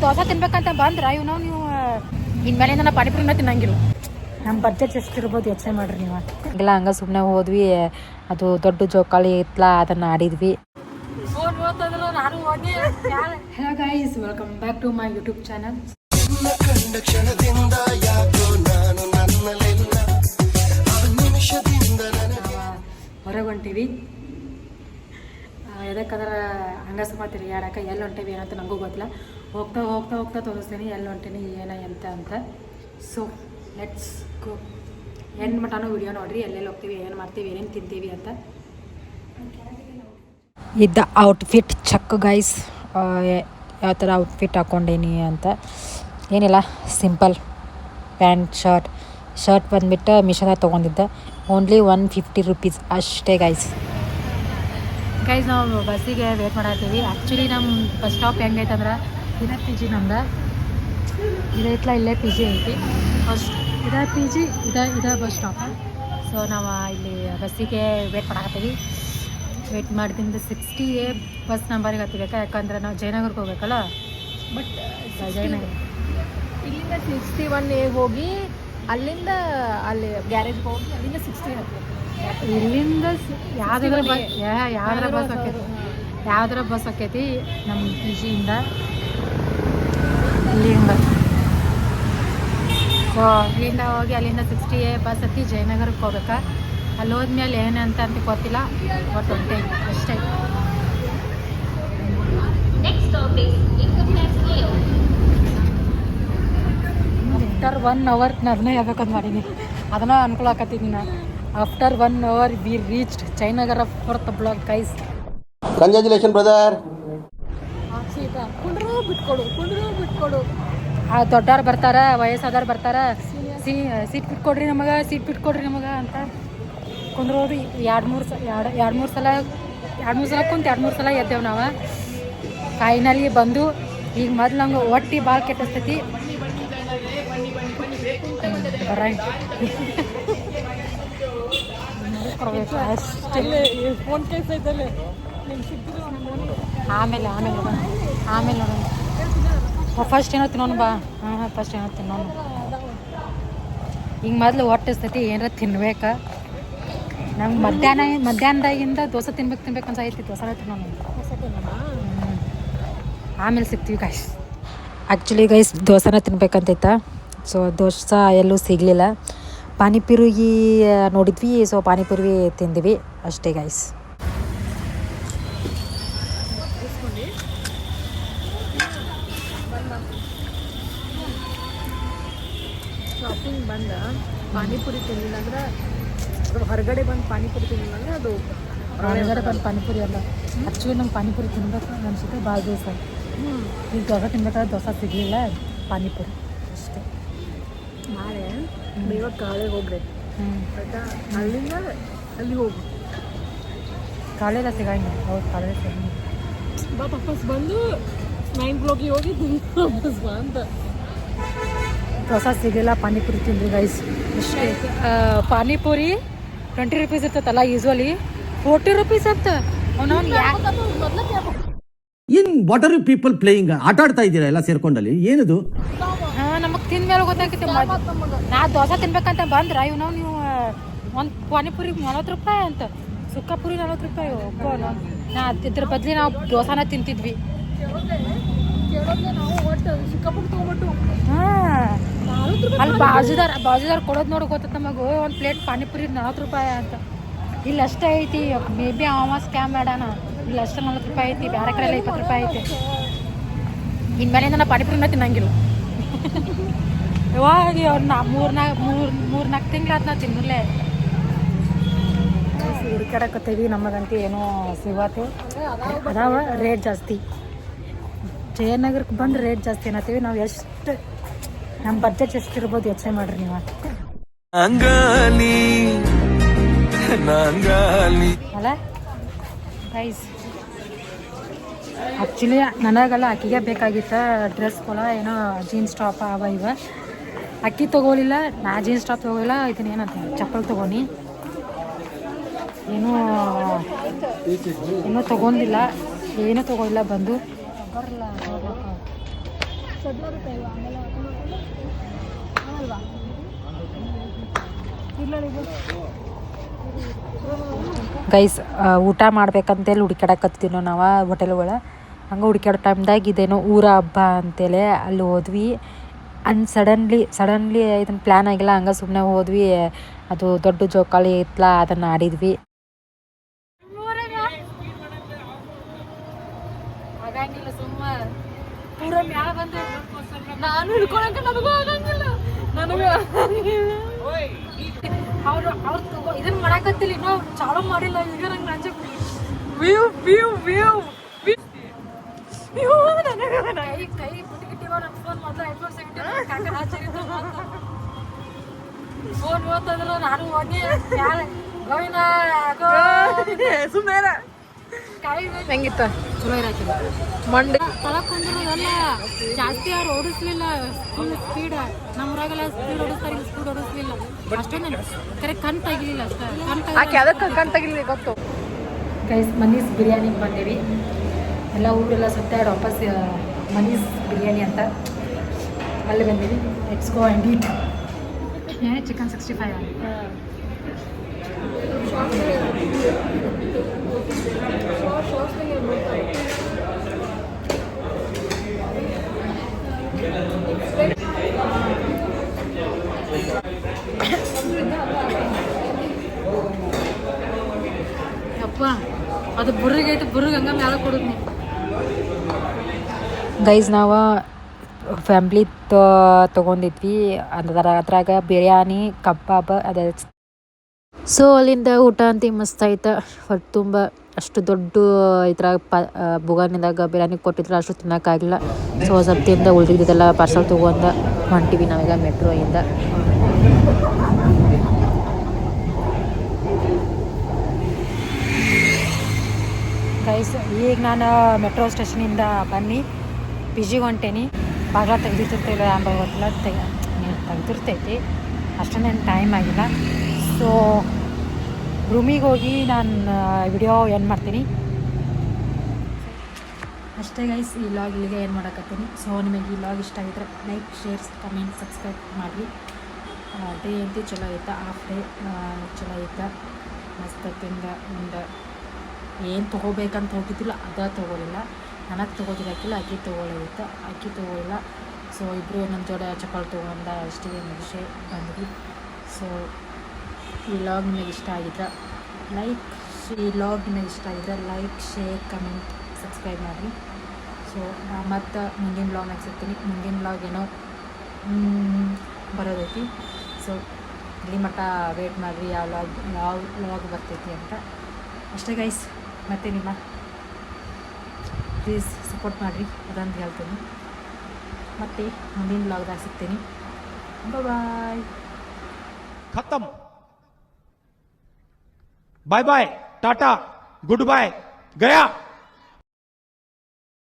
ದೋಸೆ ತಿನ್ಬೇಕಂತ ಬಂದ್ರ ಇವ್ನು ನೀವು ಇನ್ಮೇಲಿಂದ ನಾ ಪಾನಿಪುರಿನ ತಿನ್ನಂಗಿಲ್ಲ. ನಮ್ಮ ಬಡ್ಜೆಟ್ ಎಷ್ಟಿರ್ಬೋದು ಯೋಚನೆ ಮಾಡ್ರಿ ನೀವು. ಇಲ್ಲ ಹಂಗ ಸುಮ್ಮನೆ ಹೋದ್ವಿ, ಅದು ದೊಡ್ಡ ಜೋಕಾಲಿ ಇತ್ಲ ಅದನ್ನ ಆಡಿದ್ವಿ. Hello guys, welcome back to my YouTube channel. ಹೊರಗೆ ಹೊಂಟೀವಿ, ಎದಕ್ಕಂದ್ರೆ ಹಂಗ ಸುಮ್ಮ ತಿರುಗಾಡಕ್ಕೆ. ಎಲ್ಲಿ ಹೊಂಟೀವಿ ಏನಂತ ನನಗೂ ಗೊತ್ತಿಲ್ಲ. ಹೋಗ್ತಾ ಹೋಗ್ತಾ ಹೋಗ್ತಾ ತೋರಿಸ್ತೀನಿ ಎಲ್ಲಿ ಹೊಂಟೀನಿ ಏನ ಎಂತ ಅಂತ. So let's go. ಎಂಡ್ ಮಟನೂ ವಿಡಿಯೋ ನೋಡ್ರಿ, ಎಲ್ಲೆಲ್ಲಿ ಹೋಗ್ತೀವಿ, ಏನು ಮಾಡ್ತೀವಿ, ಏನೇನು ತಿಂತೀವಿ ಅಂತ. ಇದ್ದ ಔಟ್ಫಿಟ್ ಚಕ್ ಗೈಸ್, ಯಾವ ಥರ ಔಟ್ಫಿಟ್ ಹಾಕ್ಕೊಂಡೀನಿ ಅಂತ. ಏನಿಲ್ಲ, ಸಿಂಪಲ್ ಪ್ಯಾಂಟ್ ಶರ್ಟ್ ಬಂದುಬಿಟ್ಟು ಮಿಶೋದಾಗ ತೊಗೊಂಡಿದ್ದೆ. ಓನ್ಲಿ 150 ರೂಪೀಸ್ ಅಷ್ಟೇ ಗೈಸ್. ನಾವು ಬಸ್ಸಿಗೆ ವೇಟ್ ಮಾಡತ್ತೀವಿ. ಆ್ಯಕ್ಚುಲಿ ನಮ್ಮ ಬಸ್ ಸ್ಟಾಪ್ ಹೆಂಗೈತೆ ಅಂದ್ರೆ, ಇದೇ ಪಿ ಜಿ ನಮ್ದು ಇದೈತ್ಲ, ಇಲ್ಲೇ ಪಿ ಜಿ ಐತಿ. ಫಸ್ಟ್ ಇದೇ ಪಿ ಜಿ, ಇದೇ ಬಸ್ ಸ್ಟಾಪ್. ಸೊ ನಾವು ಇಲ್ಲಿ ಬಸ್ಸಿಗೆ ವೇಟ್ ಮಾಡತ್ತೀವಿ. ವೇಟ್ ಮಾಡಿದಿಂದ 60A ಬಸ್ ನಂಬರಿಗೆ ಹತ್ತಿಬೇಕಾ, ಯಾಕಂದ್ರೆ ನಾವು ಜಯನಗರಕ್ಕೆ ಹೋಗ್ಬೇಕಲ್ಲ. ಬಟ್ ಜಯನಗರ ಇಲ್ಲಿಂದ 61A ಹೋಗಿ ಅಲ್ಲಿಂದ ಅಲ್ಲಿ ಗ್ಯಾರೇಜ್ಗೆ ಹೋಗಿ ಅಲ್ಲಿಂದ 60 ಹತ್ತಬೇಕು. ಇಲ್ಲಿಂದ ಯಾವ್ದಾರ ಬಸ್ ಆಕೈತಿ ನಮ್ಮ ಪಿ ಜಿಯಿಂದ ಇಲ್ಲಿಂದ. ಸೊ ಇಲ್ಲಿಂದ ಹೋಗಿ ಅಲ್ಲಿಂದ 60A ಬಸ್ ಹತ್ತಿ ಜಯನಗರಕ್ಕೆ ಹೋಗ್ಬೇಕಾ. ಅಲ್ಲಿ ಹೋದ್ಮೇಲೆ ಏನಂತ ಗೊತ್ತಿಲ್ಲ, ಬಟ್ ಹೊಂಟೆ ಅಷ್ಟೇ. ಆಫ್ಟರ್ 1 hour ಅದನ್ನ ಹೇಳ್ಬೇಕಂತ ಮಾಡೀನಿ, ಅದನ್ನ ಅನುಕೂಲ ಆಕತ್ತೀನಿ ನಾನು. After 1 hour we reached Jayanagar for the blog guys. Congratulation brother. ಬಿಟ್ಕೊಡು. ದೊಡ್ಡವ್ರು ಬರ್ತಾರ, ವಯಸ್ಸಾದವ್ರು ಬರ್ತಾರ, ಸೀಟ್ ಬಿಟ್ಕೊಡ್ರಿ ನಮಗೆ ಅಂತ ಕುಂದ್ರೋದು. ಎರಡು ಮೂರು ಸಲ ಕುಂತು 2-3 ಸಲ ಎದ್ದೇವು ನಾವು. ಫೈನಲಿ ಬಂದು ಈಗ ಮೊದ್ಲು ನಂಗೆ ಹೊಟ್ಟಿ ಭಾಳ ಕೆಟ್ಟಿಸ್ತೈತಿ. ಆಮೇಲೆ ನೋಡೋಣ. ಫಸ್ಟ್ ಏನೋ ತಿನ್ನೋನು ಬಾ. ಫಸ್ಟ್ ಏನೋ ತಿನ್ನೋನು. ಈಗ ಮೊದಲು ಹೊಟ್ಟಿಸ್ತೈತಿ, ಏನಾರ ತಿನ್ಬೇಕು. ನಂಗೆ ಮಧ್ಯಾಹ್ನದಾಗಿಂದ ದೋಸೆ ತಿನ್ಬೇಕು ಅನ್ಸೈತಿ. ದೋಸೆ ತಿನ್ನೋನು. ಆಮೇಲೆ ಸಿಗ್ತೀವಿ ಗೈಸ್. ಆ್ಯಕ್ಚುಲಿ ಗೈಸ್ ದೋಸೆನ ತಿನ್ಬೇಕಂತೈತ. ಸೊ ದೋಸೆ ಎಲ್ಲೂ ಸಿಗಲಿಲ್ಲ. ಪಾನಿಪುರಿ ನೋಡಿದ್ವಿ, ಸೊ ಪಾನಿಪುರಿ ತಿಂದ್ವಿ ಅಷ್ಟೇ ಗೈಸ್. ಶಾಪಿಂಗ್ ಬಂದ ಪಾನಿಪುರಿ ತಿನ್ನಿಲ್ಲ ಅಂದ್ರೆ, ಹೊರಗಡೆ ಬಂದು ಪಾನಿಪುರಿ ತಿನ್ನಿಲ್ಲ ಅಂದ್ರೆ ಅದು ಹೊರಗಡೆ ಬಂದು ಪಾನಿಪುರಿ ಅಲ್ಲ. ಆ್ಯಕ್ಚುಲಿ ನಂಗೆ ಪಾನಿಪುರಿ ತಿನ್ಬೇಕು ಅನ್ಸುತ್ತೆ ಭಾಳ ದಿವಸ. ಈಗ ದೋಸೆ ತಿನ್ಬೇಕಾದ್ರೆ ದೋಸೆ ಸಿಗಲಿಲ್ಲ, ಪಾನಿಪುರಿ ಅಷ್ಟೇ. ನಾಳೆ ಬೇಗ ಕಾಳೆ ಹೋಗ್ರಿ ಆಯ್ತಾ, ಅಲ್ಲಿಂದ ಅಲ್ಲಿ ಹೋಗಿ. ಕಾಳೆಲ್ಲ ಸಿಗಂಗಿಲ್ಲ. ಹೌದು, ಕಾಳೆ ಸಿಗಂಗಿಲ್ಲ. ವಾಪಸ್ ಬಂದು 9 o'clock ಹೋಗಿ ವಾಪಸ್ ಬಾ ಅಂತ. ದೋಸೆ ಸಿಗಲಿಲ್ಲ, ಪಾನಿಪುರಿ ತಿಂದ್ವಿ ಗೈಸ್ ಅಷ್ಟೇ. ಪಾನಿಪುರಿ 20 ರೂಪೀಸ್ ಇರ್ತೈತಲ್ಲ, ಯೂಸ್ವಲಿ 40 ರೂಪೀಸ್ ಅಂತ. ಏನ್ what are you people playing? ಆಟ ಆಡ್ತಾ ಇದ್ದೀರಾ ಎಲ್ಲ ಸೇರ್ಕೊಂಡಲ್ಲಿ? ಏನದು? ನಮಗೆ ತಿಂದ ಮೇಲೆ ಗೊತ್ತಾಗ್ತೈತಿ. ನಾ ದೋಸೆ ತಿನ್ಬೇಕಂತ ಬಂದ್ರ ಇವ್ನು ನೀವು ಒಂದು ಪಾನಿಪುರಿ 40 ರೂಪಾಯಿ ಅಂತ, ಸುಕ್ಕಪುರಿ 40 ರೂಪಾಯಿ. ನಾ ಇದ್ರ ಬದ್ಲಿ ನಾವು ದೋಸೆನ ತಿಂತಿದ್ವಿ. ಅಲ್ಲಿ ಬಾಜುದಾರ್ ಕೊಡೋದು ನೋಡಿ ಗೊತ್ತ ನಮಗೆ. ಒಂದು ಪ್ಲೇಟ್ ಪಾನಿಪುರಿ 40 ರೂಪಾಯಿ ಅಂತ. ಇಲ್ಲಿ ಅಷ್ಟೇ ಐತಿ. ಮೇ ಬಿ ಅವ ಸ್ಕ್ಯಾಮ್ ಮಾಡೋಣ. ಇಲ್ಲಿ ಅಷ್ಟೇ 40 ರೂಪಾಯಿ ಐತಿ, ಬೇರೆ ಕಡೆ 20 ರೂಪಾಯಿ ಐತಿ. ಇನ್ಮೇಲಿಂದ ನಾ ಪಾನಿಪುರಿನ ತಿನ್ನಂಗಿಲ್ಲ. ಇವಾಗ ಒಂದು 3-4 ತಿಂಗಳಾದ ನಾ ತಿನ್ನಲೇ. ಹುಡುಕಾಡಕತ್ತೀವಿ, ನಮಗಂತೂ ಏನೋ ಸಿಗತ್ತೆ. ಅದಾವ ರೇಟ್ ಜಾಸ್ತಿ. ಜಯನಗರಕ್ಕೆ ಬಂದು ರೇಟ್ ಜಾಸ್ತಿ ಏನತ್ತೀವಿ ನಾವು. ಎಷ್ಟು ನಮ್ಮ ಬಡ್ಜೆಟ್ ಎಷ್ಟಿರ್ಬೋದು ಯೋಚನೆ ಮಾಡ್ರಿ ನೀವು. ಅಲ್ಲ ಗೈಸ್, ಆ್ಯಕ್ಚುಲಿ ನನಗಲ್ಲ ಆಕಿಗೆ ಬೇಕಾಗಿತ್ತು ಡ್ರೆಸ್ಗಳ, ಏನೋ ಜೀನ್ಸ್ ಟಾಪ್ ಅವ ಇವ. ಅಕ್ಕಿ ತೊಗೊಳಿಲ್ಲ, ನಾ ಜೀನ್ಸ್ ಟಾಪ್ ತೊಗೊಳಿಲ್ಲ. ಇದನ್ನ ಏನಂತ ಚಪ್ಪಲ್ ತೊಗೊಂಡು ಏನೂ ತೊಗೊಂಡಿಲ್ಲ, ಏನೂ ತೊಗೊಳಿಲ್ಲ. ಬಂದು ಬರಲ್ಲ 14 ರೂಪಾಯಿ ಆಮೇಲೆ ಅಲ್ವಾ ಇಲ್ಲ ಗೈಸ್ ಊಟ ಮಾಡ್ಬೇಕಂತೇಳಿ ಹುಡುಕಾಡಕತ್ತೀವಿ ನಾವು ಹೋಟೆಲ್ಗಳು ಹಂಗೆ ಹುಡುಕಾಡೋ ಟೈಮ್ದಾಗ ಇದೇನೋ ಊರ ಹಬ್ಬ ಅಂತೇಳಿ ಅಲ್ಲಿ ಹೋದ್ವಿ ಸಡನ್ಲಿ ಇದನ್ನು ಪ್ಲ್ಯಾನ್ ಆಗಿಲ್ಲ ಹಂಗೆ ಸುಮ್ಮನೆ ಹೋದ್ವಿ. ಅದು ದೊಡ್ಡ ಜೋಕಾಲಿ ಇತ್ತಲ್ಲ ಅದನ್ನು ಆಡಿದ್ವಿ. ಆಗಂಗಿಲ್ಲ ಸುಮ್ಮ ಪೂರ ಮ್ಯಾಲ ಬಂದೆ ನಾನು ಹಿಡ್ಕೊಳಕ್ಕೆ ನನಗೂ ಆಗಂಗಿಲ್ಲ ಅವ್ರು ಇದನ್ನ ಮಾಡಾಕತ್ತಿಲ್ಲ ಇನ್ನೂ ಚಾಲು ಮಾಡಿಲ್ಲ. ಈಗ ನಂಗೆ ರಾಜ್ಯ ಕೈ ಪುಟ್ಟಿಗಿಟ್ಟಿವ ನನ್ನ ಫೋನ್ ಮೊದಲು ಐಫೋನ್ 17 ಕಾಕ ಫೋನ್ ಓದ್ತಂದ್ರೆ ನಾನು ಹೋಗಿ ಗೋವಿಂದ ಸುಮ್ಮನೆ ಹೆಂಗಿತ್ತು ಚಲೋ ಇರಾಕಿಲ್ಲ ಮಂಡೆ ತಳಕ್ ಕುಂದ್ರು ಎಲ್ಲ ಜಾಸ್ತಿ ಅವ್ರು ಓಡಿಸ್ಲಿಲ್ಲ. ಫುಲ್ ಸ್ಪೀಡ್ ನಮ್ಮೂರಾಗೆಲ್ಲ ಸ್ಪೀಡ್ ಓಡಿಸ್ತಾರೆ, ಇಲ್ಲಿ ಸ್ಪೀಡ್ ಓಡಿಸ್ಲಿಲ್ಲ. ಅಷ್ಟೊಂದು ಕರೆ ಕಣ್ ತೆಗಿಲಿಲ್ಲ ಅಷ್ಟೇ. ಆಕೆ ಅದಕ್ಕೆ ಕಣ್ ತೆಗಿಲಿ ಗೊತ್ತು. Guys monies ಬಿರಿಯಾನಿಗೆ ಬಂದೇವಿ. ಎಲ್ಲ ಊರೆಲ್ಲ ಸುತ್ತಾಡಿ ವಾಪಸ್ ಮನೀಸ್ ಬಿರಿಯಾನಿ ಅಂತ ಅಲ್ಲಿ ಬಂದೀವಿ. Let's go and eat. Chicken 65 ಅಪ್ಪ ಅದು ಬುರ್ರಿಗೈತೆ ಬುರ್ರಿಗೆ ಹಂಗ ಮ್ಯಾಲ ಕೊಡೋದು ನೀವು. ಗೈಸ್ ನಾವು ಫ್ಯಾಮ್ಲಿ ತೊಗೊಂಡಿದ್ವಿ ಅದ್ರಾಗ ಬಿರಿಯಾನಿ ಕಬಾಬ್ ಅದ. ಸೊ ಅಲ್ಲಿಂದ ಊಟ ಅಂತ ಮಸ್ತ್ ಆಯ್ತು. ಹೊಟ್ಟೆ ತುಂಬ ಅಷ್ಟು ದೊಡ್ಡ ಇದ್ರಾಗ ಬುಗಾನಿದಾಗ ಬಿರಿಯಾನಿ ಕೊಟ್ಟಿದ್ರು, ಅಷ್ಟು ತಿನ್ನೋಕ್ಕಾಗಿಲ್ಲ. ಸೊ ಸ್ವಲ್ಪ ತಿಂದ ಉಳಿದಿದ್ದೆಲ್ಲ ಪಾರ್ಸಲ್ ತೊಗೊಂಡು ಹೊಂಟಿವಿ ನಾವೀಗ ಮೆಟ್ರೋಯಿಂದ. ಗೈಸ್ ಈಗ ನಾನು ಮೆಟ್ರೋ ಸ್ಟೇಷನಿಂದ ಬನ್ನಿ ಪಿ ಜಿಗೆ ಹೊಂಟೇನಿ. ಬಾಗಿಲ ತೆಗ್ದಿರ್ತಿಲ್ಲ ಆಂಬ ಗೊತ್ತಿಲ್ಲ, ತೆಗ್ದಿರ್ತೈತಿ ಅಷ್ಟೊಂದೇನು ಟೈಮ್ ಆಗಿಲ್ಲ. ಸೊ ರೂಮಿಗೆ ಹೋಗಿ ನಾನು ವಿಡಿಯೋ ಏನು ಮಾಡ್ತೀನಿ ಅಷ್ಟೇ ಗೈಸ್. ಈ ಲಾಗ್ ಇಲ್ಲಿಗೆ ಏನು ಮಾಡೋಕತ್ತೀನಿ. ಸೊ ನಿಮಗೆ ಈ ಲಾಗ್ ಇಷ್ಟ ಆಗಿದ್ರೆ ಲೈಕ್, ಶೇರ್, ಕಮೆಂಟ್, ಸಬ್ಸ್ಕ್ರೈಬ್ ಮಾಡಿರಿ. ಡೇ ಅಂತೂ ಚಲೋ ಐತೆ, ಹಾಫ್ ಡೇ ಚಲೋ ಐತೆ. ಮಸ್ತ್ ತಿಂದ ಒಂದು ಏನು ತೊಗೋಬೇಕಂತ ಹೋಗಿದ್ದಿಲ್ಲ ಅದ ತೊಗೊಳಿಲ್ಲ. ನನಗೆ ತೊಗೋದಿಲ್ಲ ಅಕ್ಕಿ ತೊಗೊಳಿತ್ತು, ಅಕ್ಕಿ ತೊಗೊಳಿಲ್ಲ. ಸೊ ಇಬ್ಬರು ನನ್ನ ಜೋಡ ಚಪ್ಪಲ್ ತೊಗೊಂಡ ಅಷ್ಟಿಗೆ ಮುಗಿಸಿ ಬಂದ್ವಿ. ಸೊ ಈ ಲಾಗ್ ನಿಮಗೆ ಇಷ್ಟ ಆಗಿದ್ರೆ ಲೈಕ್ ಶೇರ್ ಕಮೆಂಟ್ ಸಬ್ಸ್ಕ್ರೈಬ್ ಮಾಡಿರಿ. ಸೊ ಮತ್ತು ಮುಂದಿನ ಬ್ಲಾಗ್ನಾಗ ಸಿಗ್ತೀನಿ. ಮುಂದಿನ ಬ್ಲಾಗ್ ಏನೋ ಬರೋದೈತಿ. ಸೊ ಇಲ್ಲಿ ಮಟ್ಟ ವೇಟ್ ಮಾಡಿರಿ ಯಾವ ಲಾಗ್ ಬರ್ತೈತಿ ಅಂತ ಅಷ್ಟೇ ಗೈಸ್. ಮತ್ತು ನಿಮ್ಮ ಪ್ಲೀಸ್ ಸಪೋರ್ಟ್ ಮಾಡಿರಿ ಅದಂತ ಹೇಳ್ತೀನಿ. ಮತ್ತು ಮುಂದಿನ ಬ್ಲಾಗ್ದಾಗ ಸಿಗ್ತೀನಿ. ಬಾಯ್. खत्म. बाय बाय, टाटा, गुड बाय, गया.